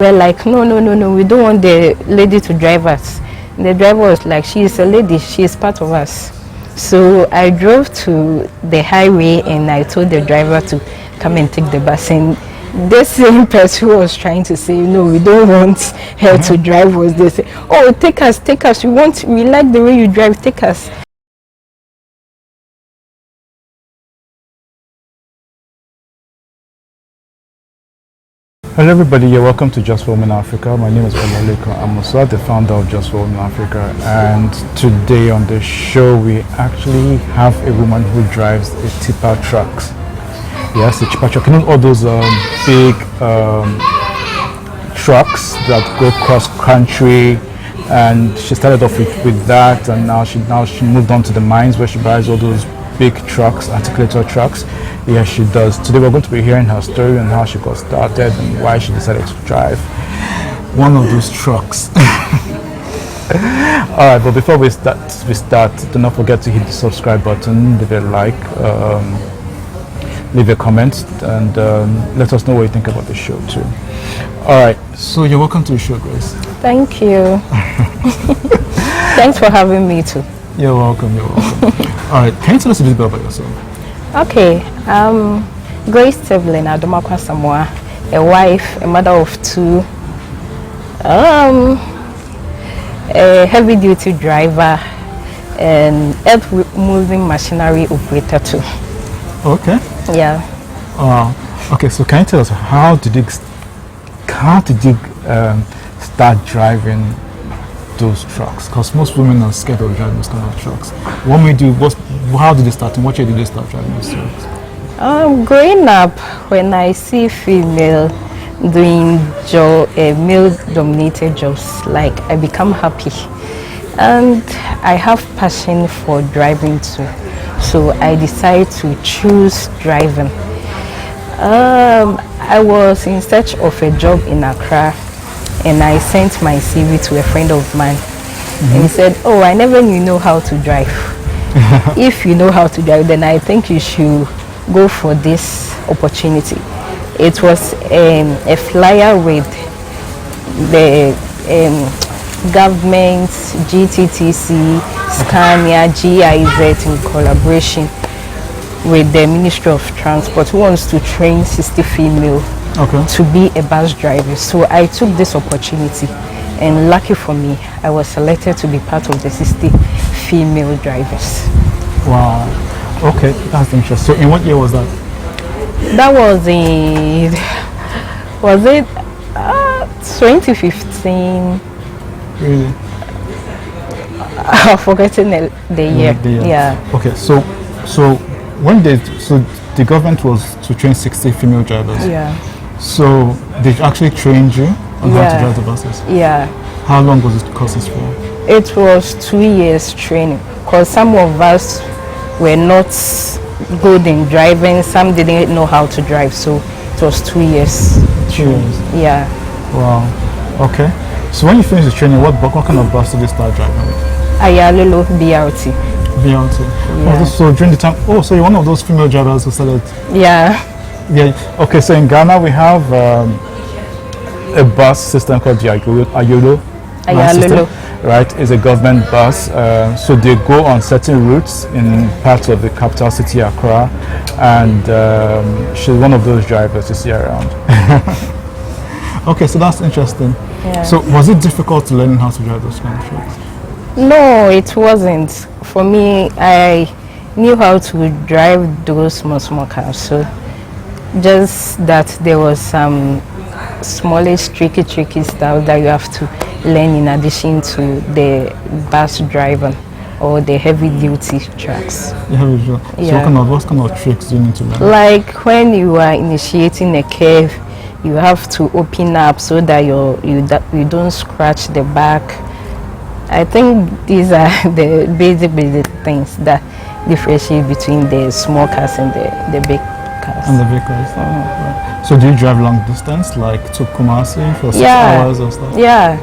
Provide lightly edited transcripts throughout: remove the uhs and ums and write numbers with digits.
We're like, no, no, no, no, we don't want the lady to drive us. And the driver was like, she is a lady, she is part of us. So I drove to the highway and I told the driver to come and take the bus. And this same person who was trying to say, no, we don't want her to drive us. They say, oh, take us, we like the way you drive, take us. Hello everybody, you're welcome to Just for Women Africa. My name is Olaleko Amusa, the founder of Just for Women Africa, and today on the show we actually have a woman who drives a tipper trucks. Yes, the tipper truck, you know all those big trucks that go cross country, and she started off with that, and now she moved on to the mines where she buys all those big trucks, articulator trucks. Yes, she does. Today we're going to be hearing her story and how she got started and why she decided to drive one of those trucks. Alright, but before we start, do not forget to hit the subscribe button, leave a like, leave a comment, and let us know what you think about the show too. Alright, so you're welcome to the show, Grace. Thank you. Thanks for having me too. You're welcome, Alright, can you tell us a little bit about yourself? Okay, Grace Tevlin Adomakwa Samoa, a wife, a mother of two, a heavy-duty driver, and earth-moving machinery operator too. Okay. Yeah. Okay, so can you tell us how did you start driving those trucks? Because most women are scared of driving those kind of trucks. How did they start and what year did they start driving those trucks? Growing up, when I see female doing male-dominated jobs, like I become happy, and I have passion for driving too. So I decided to choose driving. I was in search of a job in Accra, and I sent my CV to a friend of mine, and he said, oh, I never knew you know how to drive. If you know how to drive, then I think you should go for this opportunity. It was a flyer with the government, GTTC, Scania, GIZ in collaboration with the Ministry of Transport, who wants to train 60 female to be a bus driver. So I took this opportunity, and lucky for me, I was selected to be part of the 60 female drivers. Wow. Okay, that's interesting. So in what year was that? That was in 2015. Really? I've forgotten the year. Yeah. Okay, so the government was to train 60 female drivers. Yeah. So they actually trained you on how to drive the buses? Yeah. How long was the courses for? It was 2 years training, because some of us were not good in driving, some didn't know how to drive, so it was 2 years. 2 years? Yeah. Wow. Okay. So when you finished the training, what kind of bus did you start driving with? Ayalolo BRT. BRT. Yeah. So during the time, so you're one of those female drivers who started? Yeah. Yeah. Okay, so in Ghana we have a bus system called the Ayalolo. Right, is a government bus. So they go on certain routes in parts of the capital city, Accra, and she's one of those drivers you see around. Okay, so that's interesting. Yeah. So was it difficult learning how to drive those kind of trucks? No, it wasn't. For me, I knew how to drive those small cars. So just that there was some smallish tricky stuff that you have to learn in addition to the bus driving or the heavy duty trucks. So what kind of tricks do you need to learn? Like when you are initiating a curve, you have to open up so that you don't scratch the back. I think these are the basic things that differentiate between the small cars and the big cars. And the big cars. Right. So do you drive long distance, like to Kumasi for 6 hours or stuff? Yeah.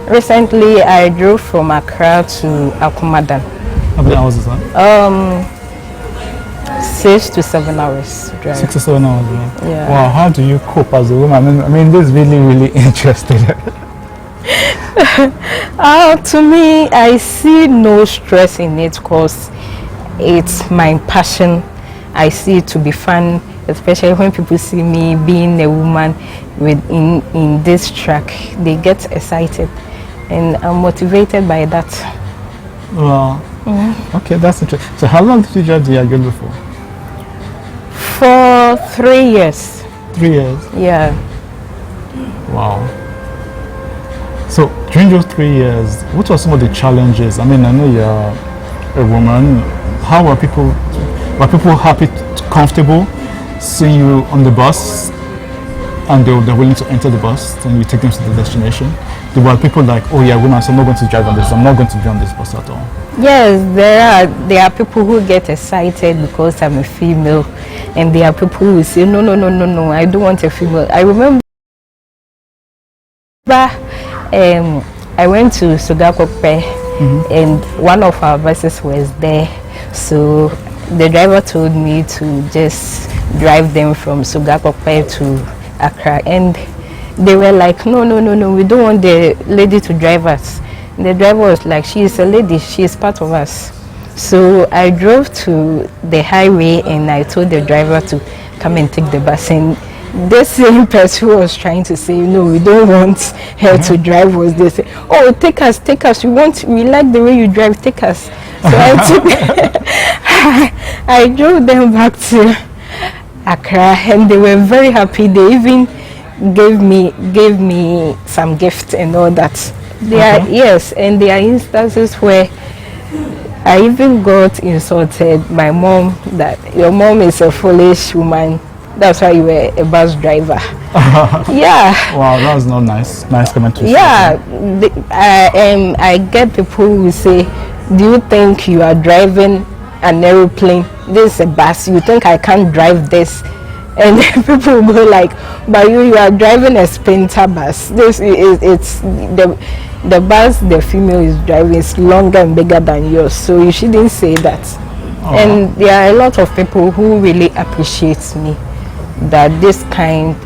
Recently, I drove from Accra to Akumadan. How many hours is that? 6 to 7 hours drive. 6 to 7 hours. Yeah. Yeah. Wow, how do you cope as a woman? I mean, this is really, really interesting. To me, I see no stress in it because it's my passion. I see it to be fun, especially when people see me being a woman in this track. They get excited, and I'm motivated by that. Wow. Okay, that's interesting. So how long did you drive the Agolo for? For 3 years. 3 years? Yeah. Wow. So during those 3 years, what were some of the challenges? I mean, I know you're a woman. How were people happy, comfortable seeing you on the bus, and they're willing to enter the bus and you take them to the destination? There were people like, oh yeah, woman, so I'm not going to drive on this. I'm not going to be on this bus at all. Yes, there are people who get excited because I'm a female, and there are people who say, no, I don't want a female. I remember I went to Sugakokpe, and one of our buses was there. So the driver told me to just drive them from Sugakokpe to Accra, and they were like, no, we don't want the lady to drive us. And the driver was like, she is a lady, she is part of us. So I drove to the highway and I told the driver to come and take the bus. And this same person who was trying to say, no, we don't want her to drive, was they say, oh, take us, we like the way you drive, take us. So I drove them back to Accra, and they were very happy. They even gave me some gifts and all that. Yes, and there are instances where I even got insulted. My mom, that your mom is a foolish woman. That's why you were a bus driver. Yeah. Wow, that was not nice. Nice commentary. Yeah, I get people who say, do you think you are driving an aeroplane? This is a bus. You think I can't drive this? And people will go like, but you are driving a Sprinter bus. It's the bus the female is driving is longer and bigger than yours, so you shouldn't say that. And there are a lot of people who really appreciate me, that this kind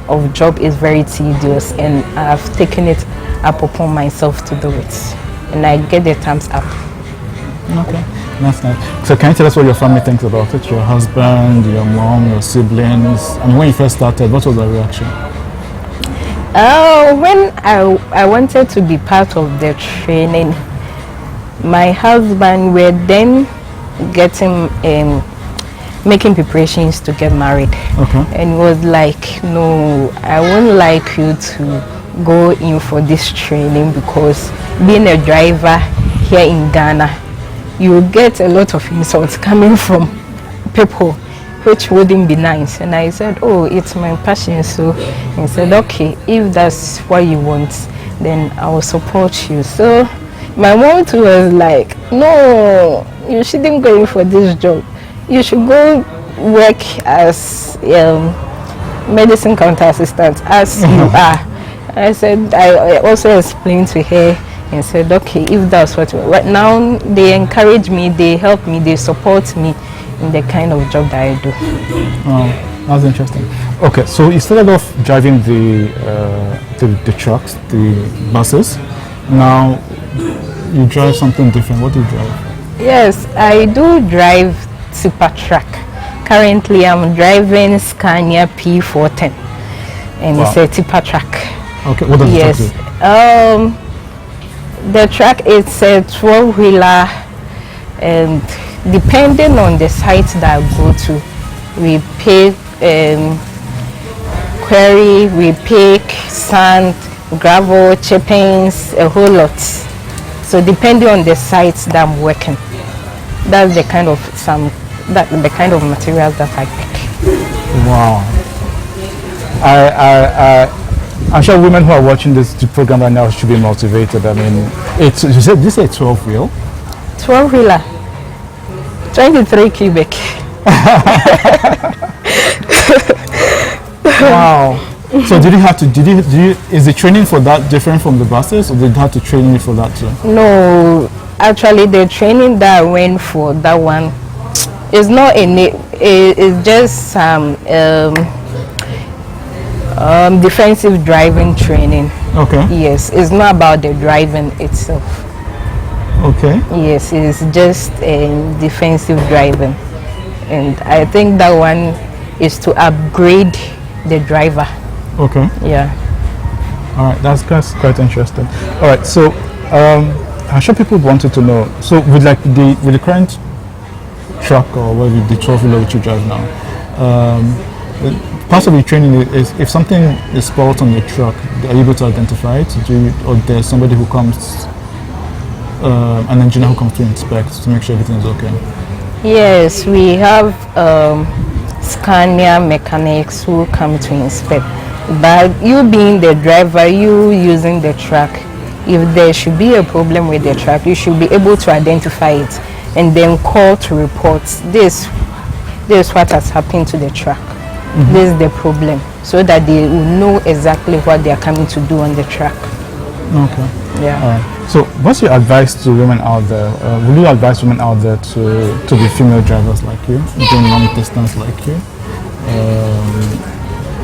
of job is very tedious, and I've taken it up upon myself to do it, and I get the thumbs up. Okay, that's nice. So can you tell us what your family thinks about it? Your husband, your mom, your siblings? I mean, when you first started, what was the reaction? When I wanted to be part of the training, my husband were then making preparations to get married. Okay. And was like, no, I wouldn't like you to go in for this training, because being a driver here in Ghana, you get a lot of insults coming from people, which wouldn't be nice. And I said, oh, it's my passion. So he said, okay, if that's what you want, then I will support you. So my mom too was like, no, you shouldn't go in for this job. You should go work as medicine counter assistant, as you are. I said, I also explained to her and said, okay, if that's what you want. Right now, they encourage me, they help me, they support me in the kind of job that I do. Oh, that's interesting. Okay, so you started off driving the trucks, the buses. Now you drive something different. What do you drive? Yes, I do drive tipper truck. Currently, I'm driving Scania P410, and it's a tipper truck. Okay, what does the truck do? The truck is a 12-wheeler, and depending on the site that I go to, we pick quarry, we pick sand, gravel, chippings, a whole lot. So depending on the sites that I'm working, that's the kind of materials that I pick. Wow. I'm sure women who are watching this program right now should be motivated. I mean, you said this is a 12-wheel? 12-wheeler, 23 cubic. Wow. So is the training for that different from the buses, or did you have to train you for that too? No, actually the training that I went for, that one, It's not it's just defensive driving training. Okay. Yes, it's not about the driving itself. Okay. Yes, it's just defensive driving, and I think that one is to upgrade the driver. Okay. Yeah. All right, that's quite interesting. All right, so I'm sure people wanted to know. So with the current truck or with the trophy which you drive now, part of the training is if something is spoiled on your truck, are you able to identify it? Or there's somebody who comes, an engineer who comes to inspect to make sure everything is okay? Yes, we have Scania mechanics who come to inspect. But you being the driver, you using the truck, if there should be a problem with the truck, you should be able to identify it and then call to report this is what has happened to the truck. This is the problem, so that they will know exactly what they are coming to do on the truck. Okay. Yeah. So what's your advice to women out there? Will you advise women out there to be female drivers like you, doing long distance like you?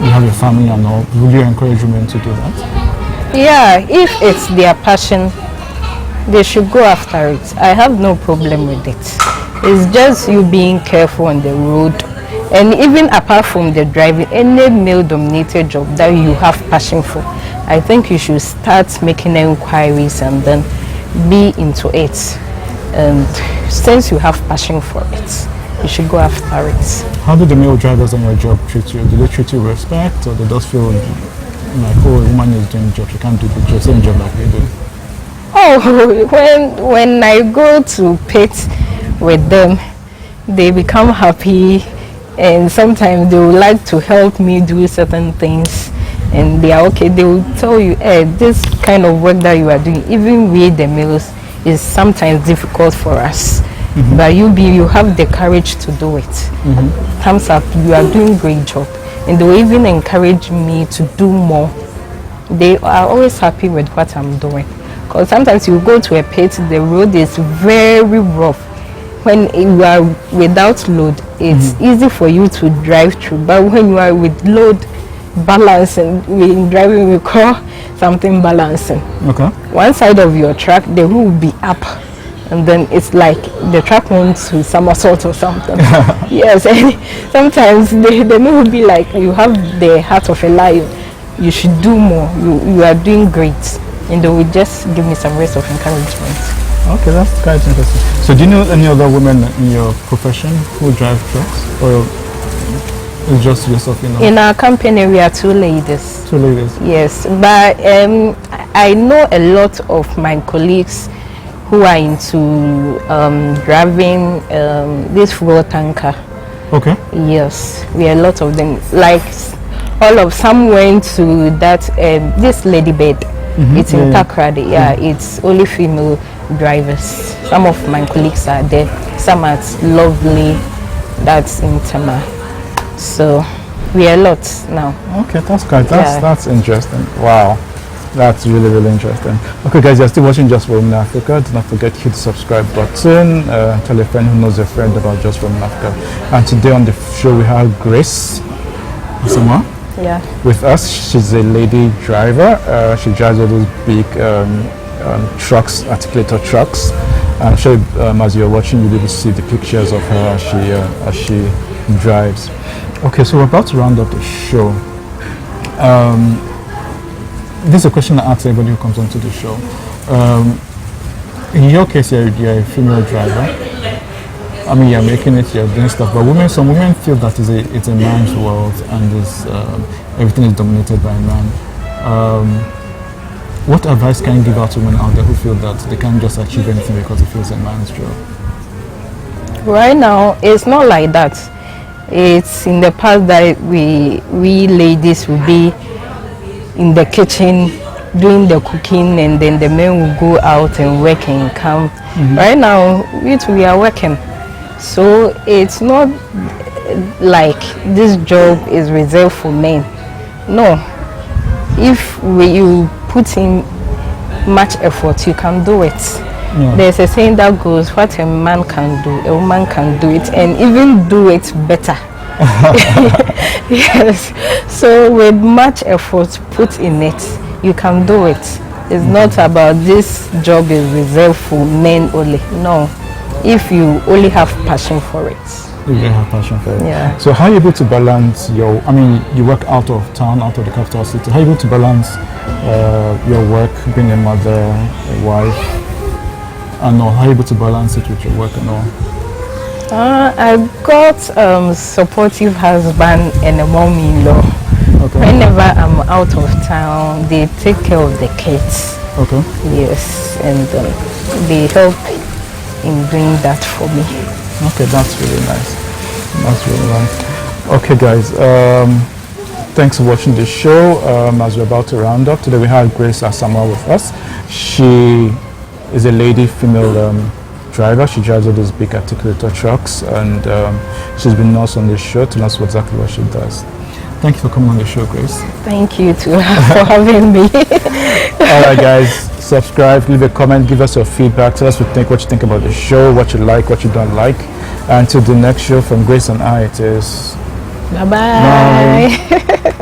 You have your family and all. Will you encourage women to do that? Yeah, if it's their passion, they should go after it. I have no problem with it. It's just you being careful on the road. And even apart from the driving, any male-dominated job that you have passion for, I think you should start making inquiries and then be into it. And since you have passion for it, you should go after it. How do the male drivers on your job treat you? Do they treat you with respect, or they just feel like, oh, a woman is doing job, she can't do the same job like they do? Oh, when I go to pit with them, they become happy, and sometimes they would like to help me do certain things, and they are okay. They will tell you, hey, this kind of work that you are doing, even with the males, is sometimes difficult for us. But you have the courage to do it. Thumbs up, you are doing great job. And they will even encourage me to do more. They are always happy with what I'm doing. Because sometimes you go to a pit, the road is very rough. When you are without load, it's easy for you to drive through. But when you are with load, balancing, in driving we call something balancing. Okay. One side of your truck, the wheel will be up. And then it's like the truck wants to somersault or something. Yes, and sometimes they will be like, you have the heart of a lion. You should do more. You are doing great. And they will just give me some words of encouragement. Okay, that's quite interesting. So do you know any other women in your profession who drive trucks? Or it's just yourself, you know? In our company, we are two ladies. Two ladies? Yes, but I know a lot of my colleagues who are into driving this fuel tanker. Okay. Yes, we are a lot of them. Like some went to that this ladybird. It's in Accra. Yeah, it's only female drivers. Some of my colleagues are there. Some at Lovely. That's in Tama. So we are a lot now. Okay, that's good. That's interesting. Wow. That's really, really interesting. Okay, guys, you're still watching Just for Women in Africa. Do not forget to hit the subscribe button. Tell a friend who knows a friend about Just for Women in Africa. And today on the show, we have Grace Asama with us. She's a lady driver. She drives all those big trucks, articulator trucks. I'm sure as you're watching, you'll be able to see the pictures of her as she drives. Okay, so we're about to round up the show. This is a question I ask everybody who comes onto the show. In your case, you're a female driver. I mean, you're making it, you're doing stuff, but some women feel that it's a man's world and everything is dominated by a man. What advice can you give out to women out there who feel that they can't just achieve anything because it feels a man's job? Right now, it's not like that. It's in the past that we ladies will be in the kitchen doing the cooking, and then the men will go out and work and come. Right now, we are working. So it's not like this job is reserved for men. No. If you put in much effort, you can do it. Yeah. There's a saying that goes, what a man can do, a woman can do it, and even do it better. Yes. So with much effort put in it, you can do it. It's not about this job is reserved for men only. No. If you only have passion for it. You really have passion for it. Yeah. So how are you able to balance your, I mean, you work out of town, out of the capital city. How are you able to balance your work, being a mother, a wife, and all? How are you able to balance it with your work and all? I've got supportive husband and a mom-in-law. Okay. Whenever I'm out of town, they take care of the kids. Okay. Yes, and they help in doing that for me. Okay, that's really nice. That's really nice. Okay, guys, thanks for watching the show. As we're about to round up, today we have Grace Asamoah with us. She is a lady female driver. She drives all these big articulator trucks, and she's been nice on this show to us exactly what she does. Thank you for coming on the show, Grace. Thank you too for having me. All right, guys, subscribe, leave a comment, give us your feedback, tell us what you think about the show, what you like, what you don't like. Until the next show from Grace and I, it is Bye-bye. bye.